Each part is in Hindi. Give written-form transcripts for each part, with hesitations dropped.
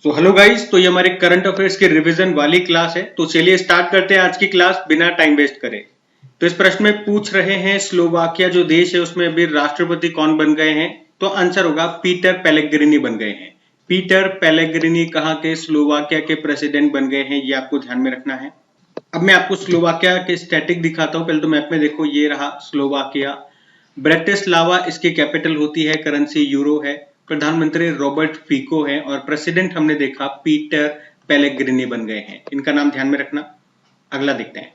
तो हेलो गाइस, तो ये हमारे करंट अफेयर्स की रिवीजन वाली क्लास है। तो चलिए स्टार्ट करते हैं आज की क्लास बिना टाइम वेस्ट करे। तो इस प्रश्न में पूछ रहे हैं स्लोवाकिया जो देश है उसमें अभी राष्ट्रपति कौन बन गए हैं। तो आंसर होगा पीटर पेलेग्रिनी बन गए हैं। पीटर पेलेग्रिनी कहाँ के स्लोवाकिया के प्रेसिडेंट बन गए हैं, ये आपको ध्यान में रखना है। अब मैं आपको स्लोवाकिया के स्टैटिक दिखाता हूँ। पहले तो मैप में देखो, ये रहा स्लोवाकिया। ब्रेटिस्लावा इसकी कैपिटल होती है, करेंसी यूरो है। प्रधानमंत्री रॉबर्ट फीको है और प्रेसिडेंट हमने देखा पीटर पेलेग्रिनी बन गए हैं। इनका नाम ध्यान में रखना। अगला देखते हैं।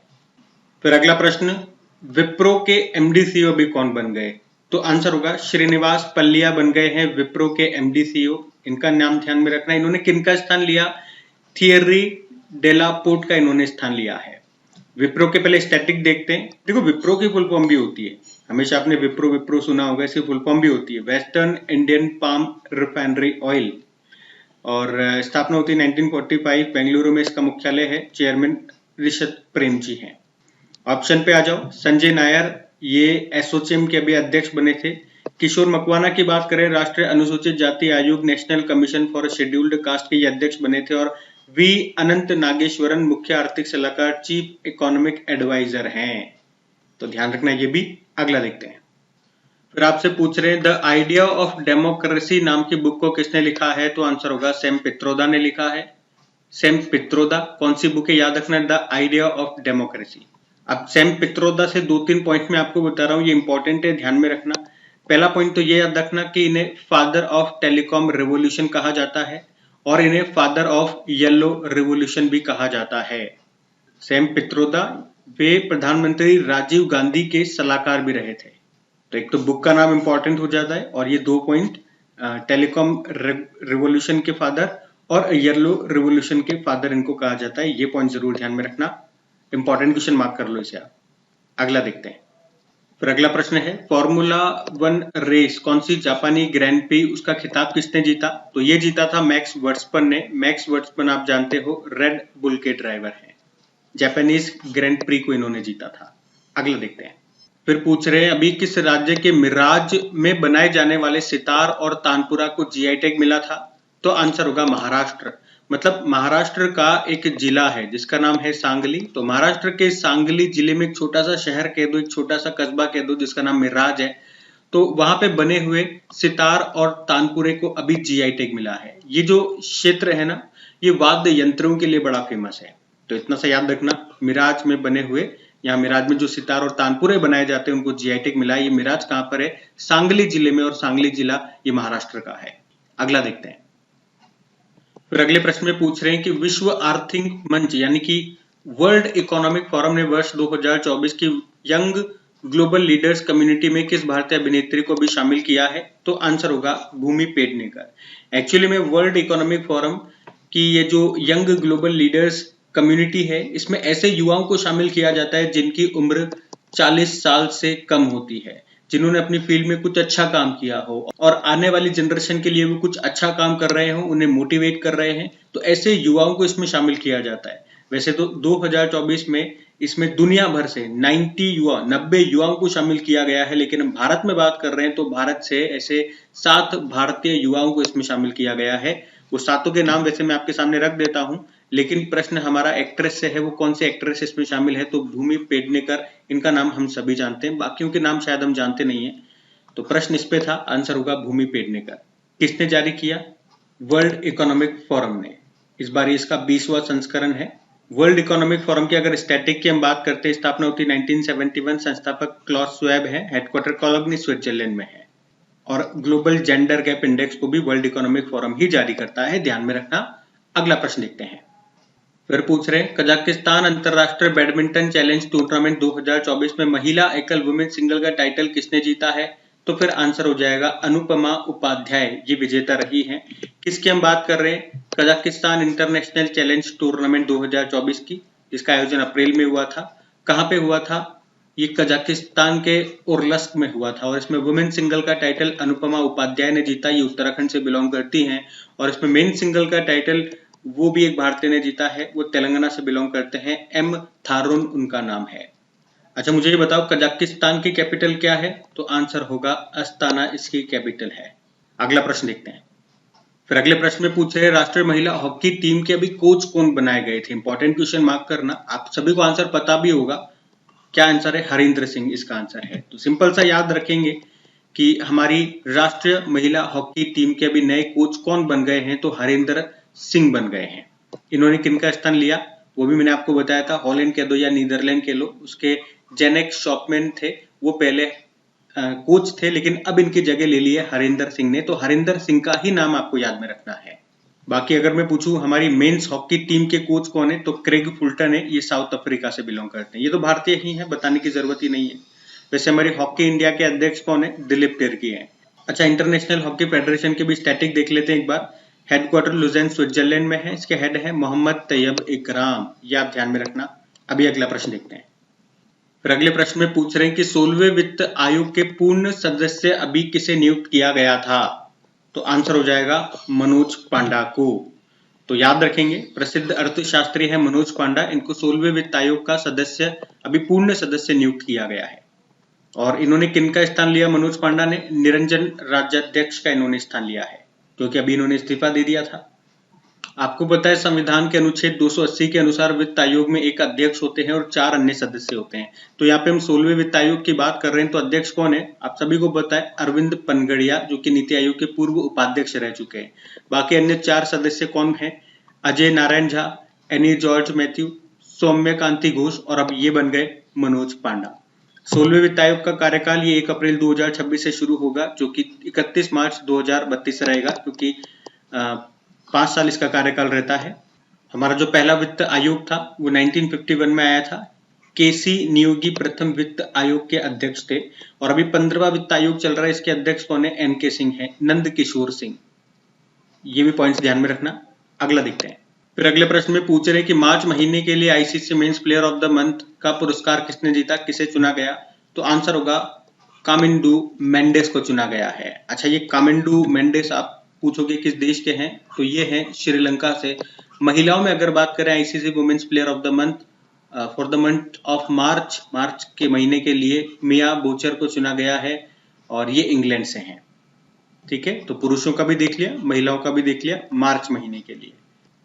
फिर अगला प्रश्न, विप्रो के एमडी सीईओ भी कौन बन गए। तो आंसर होगा श्रीनिवास पल्लिया बन गए हैं विप्रो के एमडी सीईओ। इनका नाम ध्यान में रखना। इन्होंने किनका स्थान लिया, थियरी डेलापोर्ट का इन्होंने स्थान लिया है। विप्रो के पहले स्टैटिक देखते हैं। देखो, विप्रो की फुल फॉर्म भी होती है, हमेशा आपने विप्रो विप्रो सुना होगा, इसकी फुल फॉर्म भी होती है western Indian palm refinery oil. और स्थापना होती है 1945, बेंगलुरु में इसका मुख्यालय है। चेयरमैन ऋषभ प्रेम जी हैं। ऑप्शन पे आ जाओ। संजय नायर, ये एसोचेम के अभी अध्यक्ष बने थे। किशोर मकवाना की बात करें, राष्ट्रीय अनुसूचित जाति आयोग national commission for scheduled caste के ये अध्यक्ष बने थे। और वी अनंत नागेश्वरन मुख्य आर्थिक सलाहकार चीफ इकोनॉमिक एडवाइजर हैं। तो ध्यान रखना ये भी। अगला देखते हैं। फिर आपसे पूछ रहे हैं द आइडिया ऑफ डेमोक्रेसी नाम की बुक को किसने लिखा है। तो आंसर होगा सैम पित्रोदा ने लिखा है। सैम पित्रोदा कौन सी बुक है, याद रखना, द आइडिया ऑफ डेमोक्रेसी। अब सैम पित्रोदा से 2-3 पॉइंट में आपको बता रहा हूं, ये इंपॉर्टेंट है, ध्यान में रखना। पहला पॉइंट तो ये याद रखना कि इन्हें फादर ऑफ टेलीकॉम रेवोल्यूशन कहा जाता है और इन्हें फादर ऑफ येलो रेवोल्यूशन भी कहा जाता है। सैम पित्रोदा वे प्रधानमंत्री राजीव गांधी के सलाहकार भी रहे थे। तो एक तो बुक का नाम इंपॉर्टेंट हो जाता है और ये 2 पॉइंट, टेलीकॉम रेवोल्यूशन के फादर और येलो रेवोल्यूशन के फादर इनको कहा जाता है। ये पॉइंट जरूर ध्यान में रखना, इंपॉर्टेंट क्वेश्चन मार्क कर लो इसे आप। अगला देखते हैं। फिर अगला प्रश्न है, फॉर्मूला 1 रेस कौन सी जापानी ग्रैंड प्री, उसका खिताब किसने जीता। तो ये जीता था मैक्स वर्स्टपन ने। मैक्स वर्स्टपन आप जानते हो रेड बुल के ड्राइवर हैं। जापानीज ग्रैंड प्री को इन्होंने जीता था। अगला देखते हैं। फिर पूछ रहे हैं अभी किस राज्य के मिराज में बनाए जाने वाले सितार और तानपुरा को जीआई टैग मिला था। तो आंसर होगा महाराष्ट्र। मतलब महाराष्ट्र का एक जिला है जिसका नाम है सांगली। तो महाराष्ट्र के सांगली जिले में एक छोटा सा शहर कह दो, एक छोटा सा कस्बा कह दो जिसका नाम मिराज है। तो वहां पे बने हुए सितार और तानपुरे को अभी जीआई टैग मिला है। ये जो क्षेत्र है ना, ये वाद्य यंत्रों के लिए बड़ा फेमस है। तो इतना सा याद रखना, मिराज में बने हुए, यहाँ मिराज में जो सितार और तानपुरे बनाए जाते हैं उनको जीआई टैग मिला है। ये मिराज कहां पर है, सांगली जिले में, और सांगली जिला ये महाराष्ट्र का है। अगला देखते हैं। फिर अगले प्रश्न में पूछ रहे हैं कि विश्व आर्थिक मंच यानी कि वर्ल्ड इकोनॉमिक फोरम ने वर्ष 2024 की यंग ग्लोबल लीडर्स कम्युनिटी में किस भारतीय अभिनेत्री को भी शामिल किया है। तो आंसर होगा भूमि पेडनेकर। एक्चुअली में वर्ल्ड इकोनॉमिक फोरम की ये जो यंग ग्लोबल लीडर्स कम्युनिटी है, इसमें ऐसे युवाओं को शामिल किया जाता है जिनकी उम्र 40 साल से कम होती है, जिन्होंने अपनी फील्ड में कुछ अच्छा काम किया हो और आने वाली जनरेशन के लिए वो कुछ अच्छा काम कर रहे हो, उन्हें मोटिवेट कर रहे हैं। तो ऐसे युवाओं को इसमें शामिल किया जाता है। वैसे तो 2024 में इसमें दुनिया भर से 90 युवाओं को शामिल किया गया है, लेकिन हम भारत में बात कर रहे हैं तो भारत से ऐसे 7 भारतीय युवाओं को इसमें शामिल किया गया है। वो सातों के नाम वैसे मैं आपके सामने रख देता हूं, लेकिन प्रश्न हमारा एक्ट्रेस से है, वो कौन से एक्ट्रेस इसमें शामिल है। तो भूमि पेडनेकर, इनका नाम हम सभी जानते हैं, बाकियों के नाम शायद हम जानते नहीं है। तो प्रश्न इस पे था, आंसर होगा भूमि पेडनेकर। किसने जारी किया, वर्ल्ड इकोनॉमिक फोरम ने। इस बार इसका 20वां संस्करण है। वर्ल्ड इकोनॉमिक फोरम की अगर स्टैटिक की हम बात करते हैं, स्थापना होती 1971, संस्थापक क्लॉस स्वेब है, हेडक्वार्टर कोलोनी स्विट्जरलैंड में है। और ग्लोबल जेंडर गैप इंडेक्स को भी वर्ल्ड इकोनॉमिक फोरम ही जारी करता है, ध्यान में रखना। अगला प्रश्न देखते हैं। फिर पूछ रहे हैं कजाकिस्तान अंतरराष्ट्रीय बैडमिंटन चैलेंज टूर्नामेंट 2024 में महिला एकल वुमेन सिंगल का टाइटल किसने जीता है। तो फिर आंसर हो जाएगा अनुपमा उपाध्याय, ये विजेता रही हैं। किसकी हम बात कर रहे हैं, कजाकिस्तान इंटरनेशनल चैलेंज टूर्नामेंट 2024 की, जिसका आयोजन अप्रैल में हुआ था। कहां पे हुआ था, ये कजाकिस्तान के उर्लस्क में हुआ था। और इसमें वुमेन सिंगल का टाइटल अनुपमा उपाध्याय ने जीता। ये उत्तराखंड से बिलोंग करती हैं। और इसमें मेन सिंगल का टाइटल वो भी एक भारतीय ने जीता है, वो तेलंगाना से बिलोंग करते हैं, एम थारून उनका नाम है। अच्छा, मुझे ये बताओ कजाकिस्तान की कैपिटल क्या है। तो आंसर होगा अस्ताना इसकी कैपिटल है। अगला प्रश्न देखते हैं। फिर अगले प्रश्न में पूछ रहे हैं राष्ट्रीय महिला हॉकी टीम के अभी कोच कौन बनाए गए थे। इंपॉर्टेंट क्वेश्चन मार्क करना, आप सभी को आंसर पता भी होगा। क्या आंसर है? हरिंदर सिंह इसका आंसर है। तो सिंपल सा याद रखेंगे कि हमारी राष्ट्रीय महिला हॉकी टीम के अभी नए कोच कौन बन गए हैं, तो हरिंदर सिंह बन गए हैं। इन्होंने किनका स्थान लिया वो भी मैंने आपको बताया था, हॉलैंड के दो या नीदरलैंड के लो, उसके जेनेक शॉपमैन थे, वो पहले कोच थे, लेकिन अब इनकी जगह ले ली है हरिंदर सिंह ने। तो हरिंदर सिंह का ही नाम आपको याद में रखना है। बाकी अगर मैं पूछूं हमारी मेंस हॉकी टीम के कोच कौन है, तो क्रेग फुल्टन है, ये साउथ अफ्रीका से बिलोंग करते हैं। ये तो भारतीय ही है, बताने की जरूरत ही नहीं है। वैसे हमारी हॉकी इंडिया के अध्यक्ष कौन है? दिलीप तिर्की है। अच्छा, इंटरनेशनल हॉकी फेडरेशन के भी स्टैटिक देख लेते हैं एक बार। हेडक्वार्टर लुज़ेन स्विट्जरलैंड में है, इसके हेड है मोहम्मद तैयब इकराम, ये आप ध्यान में रखना। अभी अगला प्रश्न देखते हैं। फिर अगले प्रश्न में पूछ रहे हैं कि 16वें वित्त आयोग के पूर्ण सदस्य अभी किसे नियुक्त किया गया था, तो आंसर हो जाएगा मनोज पांडा को। तो याद रखेंगे, प्रसिद्ध अर्थशास्त्री है मनोज पांडा, इनको 16वें वित्त आयोग का सदस्य अभी पूर्ण सदस्य नियुक्त किया गया है। और इन्होंने किनका स्थान लिया? मनोज पांडा ने निरंजन राज्याध्यक्ष का इन्होंने स्थान लिया है, क्योंकि अभी इन्होंने इस्तीफा दे दिया था। आपको पता है संविधान के अनुच्छेद 280 के अनुसार वित्त आयोग में एक अध्यक्ष होते हैं और 4 अन्य सदस्य होते हैं। तो यहाँ पे हम 16वें वित्त आयोग की बात कर रहे हैं, तो अध्यक्ष कौन है? आप सभी को पता है, अरविंद पनगड़िया, जो कि नीति आयोग के पूर्व उपाध्यक्ष रह चुके हैं। बाकी अन्य 4 सदस्य कौन है? अजय नारायण झा, एनी जॉर्ज मैथ्यू, सौम्य कांति घोष, और अब ये बन गए मनोज पांडा। 16वें वित्त आयोग का कार्यकाल ये 1 अप्रैल 2026 से शुरू होगा, जो कि 31 मार्च 2032 रहेगा, क्योंकि 5 साल इसका कार्यकाल रहता है। हमारा जो पहला वित्त आयोग था वो 1951 में आया था। केसी नियोगी प्रथम वित्त आयोग के अध्यक्ष थे, और अभी 15वां वित्त आयोग चल रहा है, इसके अध्यक्ष कौन है? एनके सिंह है, नंद किशोर सिंह। ये भी पॉइंट्स ध्यान में रखना। अगला देखते हैं। फिर अगले प्रश्न में पूछ रहे हैं कि मार्च महीने के लिए ICC men's player of the month का पुरस्कार किसने जीता, किसे चुना गया? तो आंसर होगा कामिंडू मेंडेस को चुना गया है। अच्छा, ये कामिंडू मेंडेस आप पूछोगे किस देश के हैं, तो ये हैं श्रीलंका से। महिलाओं में अगर बात करें ICC women's player of the month for the month of March के महीने के लिए मिया बोचर को चुना गया है, और ये इंग्लैंड से हैं। ठीक है, तो पुरुषों का भी देख लिया, महिलाओं का भी देख लिया मार्च महीने के लिए।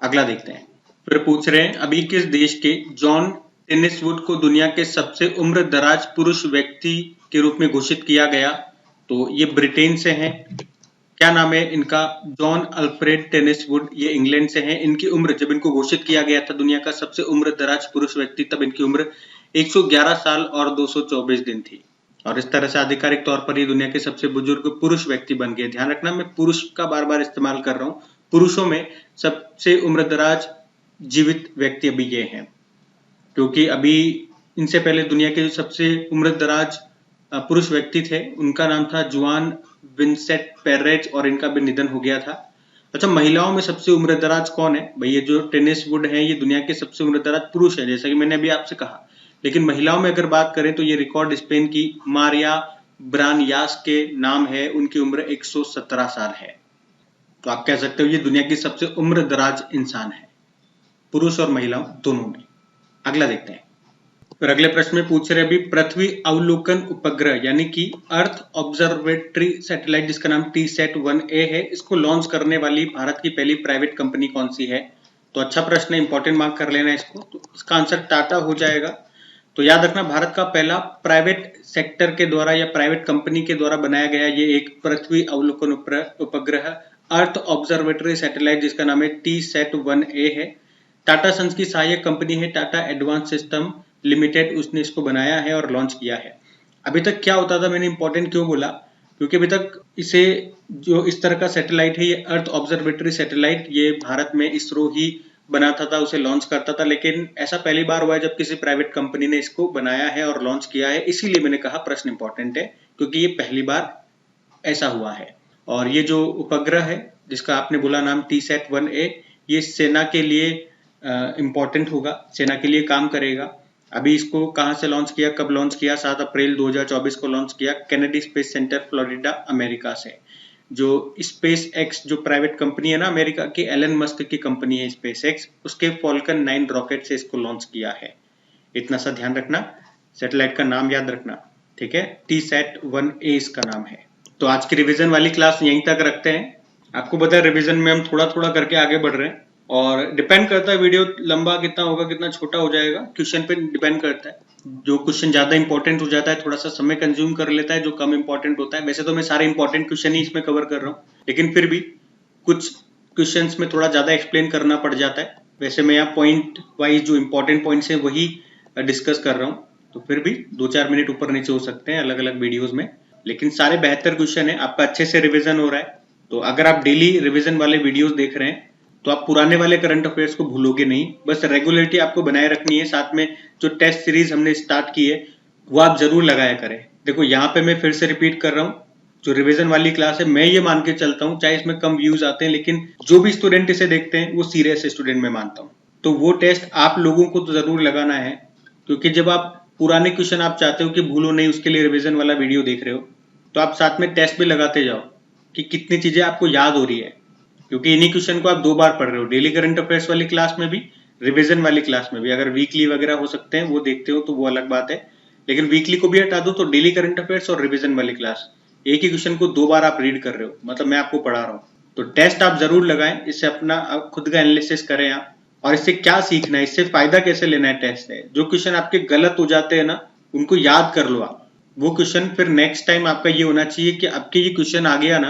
अगला देखते हैं। फिर पूछ रहे हैं अभी किस देश के जॉन टेनिसवुड को दुनिया के सबसे उम्र दराज पुरुष व्यक्ति के रूप में घोषित किया गया, तो ये ब्रिटेन से हैं। क्या नाम है इनका? जॉन अल्फ्रेड टेनिसवुड, ये इंग्लैंड से हैं। इनकी उम्र, जब इनको घोषित किया गया था दुनिया का सबसे उम्र दराज पुरुष व्यक्ति, तब इनकी उम्र 111 साल और 224 दिन थी, और इस तरह से आधिकारिक तौर पर ये दुनिया के सबसे बुजुर्ग पुरुष व्यक्ति बन गए। ध्यान रखना, मैं पुरुष का बार बार इस्तेमाल कर रहा हूँ। पुरुषों में सबसे उम्र दराज जीवित व्यक्ति अभी ये हैं, क्योंकि अभी इनसे पहले दुनिया के जो सबसे उम्र दराज पुरुष व्यक्ति थे उनका नाम था जुआन विंसेंट पेरेज, और इनका भी निधन हो गया था। अच्छा, महिलाओं में सबसे उम्र दराज कौन है? भाई ये जो टेनिस वुड है ये दुनिया के सबसे उम्र दराज पुरुष है, जैसा कि मैंने अभी आपसे कहा। लेकिन महिलाओं में अगर बात करें तो ये रिकॉर्ड स्पेन की मारिया ब्रानयास के नाम है, उनकी उम्र 117 साल है। तो आप कह सकते हो ये दुनिया की सबसे उम्र दराज इंसान है, पुरुष और महिलाओं दोनों में। अगला देखते हैं। फिर अगले प्रश्न में पूछ रहे अभी पृथ्वी अवलोकन उपग्रह यानी कि अर्थ ऑब्जर्वेटरी सैटेलाइट, जिसका नाम TSAT-1A है, इसको लॉन्च करने वाली भारत की पहली प्राइवेट कंपनी कौन सी है? तो अच्छा प्रश्न है, इंपॉर्टेंट मार्क कर लेना इसको। तो इसका आंसर टाटा हो जाएगा। तो याद रखना, भारत का पहला प्राइवेट सेक्टर के द्वारा या प्राइवेट कंपनी के द्वारा बनाया गया ये एक पृथ्वी अवलोकन उपग्रह अर्थ ऑब्जर्वेटरी सैटेलाइट, जिसका नाम है TSAT-1A है। टाटा सन्स की सहायक कंपनी है टाटा एडवांस सिस्टम लिमिटेड, उसने इसको बनाया है और लॉन्च किया है। अभी तक क्या होता था, मैंने इंपॉर्टेंट क्यों बोला, क्योंकि अभी तक इसे जो इस तरह का सैटेलाइट है, ये अर्थ ऑब्जर्वेटरी सैटेलाइट, ये भारत में इसरो ही बनाता था, उसे लॉन्च करता था। लेकिन ऐसा पहली बार हुआ है जब किसी प्राइवेट कंपनी ने इसको बनाया है और लॉन्च किया है। इसीलिए मैंने कहा प्रश्न इंपॉर्टेंट है, क्योंकि ये पहली बार ऐसा हुआ है। और ये जो उपग्रह है जिसका आपने बोला नाम TSAT-1A, ये सेना के लिए इंपॉर्टेंट होगा, सेना के लिए काम करेगा। अभी इसको कहां से लॉन्च किया, कब लॉन्च किया? 7 अप्रैल 2024 को लॉन्च किया Kennedy space centre Florida America से। जो स्पेस एक्स जो प्राइवेट कंपनी है ना अमेरिका की, एलन मस्क की कंपनी है स्पेस एक्स, उसके फॉल्कन 9 रॉकेट से इसको लॉन्च किया है। इतना सा ध्यान रखना, सैटेलाइट का नाम याद रखना, ठीक है? TSAT-1A इसका नाम है। तो आज की रिवीजन वाली क्लास यहीं तक रखते हैं। आपको पता है रिवीजन में हम थोड़ा थोड़ा करके आगे बढ़ रहे हैं और डिपेंड करता है वीडियो लंबा कितना होगा, कितना छोटा हो जाएगा, क्वेश्चन पे डिपेंड करता है। जो क्वेश्चन ज्यादा इंपॉर्टेंट हो जाता है थोड़ा सा समय कंज्यूम कर लेता है, जो कम इंपॉर्टेंट होता है, वैसे तो मैं सारे इंपॉर्टेंट क्वेश्चन ही इसमें कवर कर रहा हूँ, लेकिन फिर भी कुछ क्वेश्चंस में थोड़ा ज्यादा एक्सप्लेन करना पड़ जाता है। वैसे मैं यहाँ पॉइंट वाइज जो इंपॉर्टेंट पॉइंट्स है वही डिस्कस कर रहा हूँ, तो फिर भी 2-4 मिनट ऊपर नीचे हो सकते हैं अलग अलग वीडियोस में, लेकिन सारे बेहतर क्वेश्चन है, आपका अच्छे से रिविजन हो रहा है। तो अगर आप डेली रिवीजन वाले वीडियोस देख रहे हैं तो आप पुराने वाले करंट अफेयर्स को भूलोगे नहीं, बस रेगुलरिटी आपको बनाए रखनी है। साथ में जो टेस्ट सीरीज हमने स्टार्ट की है वो आप जरूर लगाया करें। देखो यहाँ पे मैं फिर से रिपीट कर रहा हूँ, जो रिवीजन वाली क्लास है मैं ये मान के चलता हूँ, चाहे इसमें कम व्यूज आते हैं लेकिन जो भी स्टूडेंट इसे देखते हैं वो सीरियस स्टूडेंट मैं मानता हूँ। तो वो टेस्ट आप लोगों को तो जरूर लगाना है, क्योंकि जब आप पुराने क्वेश्चन आप चाहते हो कि भूलो नहीं, उसके लिए रिवीजन वाला वीडियो देख रहे हो, तो आप साथ में टेस्ट भी लगाते जाओ कि कितनी चीजें आपको याद हो रही है, क्योंकि इन्हीं क्वेश्चन को आप 2 बार पढ़ रहे हो, डेली करंट अफेयर्स वाली क्लास में भी, रिवीजन वाली क्लास में भी। अगर वीकली वगैरह हो सकते हैं वो देखते हो तो वो अलग बात है, लेकिन वीकली को भी हटा दो तो डेली करंट अफेयर्स और रिवीजन वाली क्लास, एक ही क्वेश्चन को 2 बार आप रीड कर रहे हो, मतलब मैं आपको पढ़ा रहा हूँ। तो टेस्ट आप जरूर लगाएं, इससे अपना खुद का एनालिसिस करें आप, और इससे क्या सीखना है, इससे फायदा कैसे लेना है टेस्ट है। जो क्वेश्चन आपके गलत हो जाते हैं ना, उनको याद कर लो आप, वो क्वेश्चन फिर नेक्स्ट टाइम आपका ये होना चाहिए कि आपके ये क्वेश्चन आ गया ना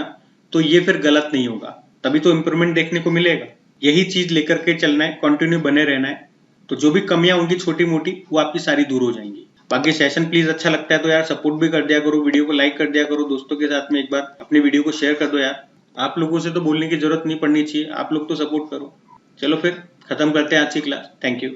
तो ये फिर गलत नहीं होगा, तभी तो इम्प्रूवमेंट देखने को मिलेगा। यही चीज लेकर के चलना है, कंटिन्यू बने रहना है, तो जो भी कमियां होंगी छोटी मोटी वो आपकी सारी दूर हो जाएंगी। बाकी सेशन प्लीज अच्छा लगता है तो यार सपोर्ट भी कर दिया करो, वीडियो को लाइक कर दिया करो, दोस्तों के साथ में एक बार अपनी वीडियो को शेयर कर दो यार। आप लोगों से तो बोलने की जरूरत नहीं पड़नी चाहिए, आप लोग तो सपोर्ट करो। चलो फिर खत्म करते हैं आज की क्लास। Thank you.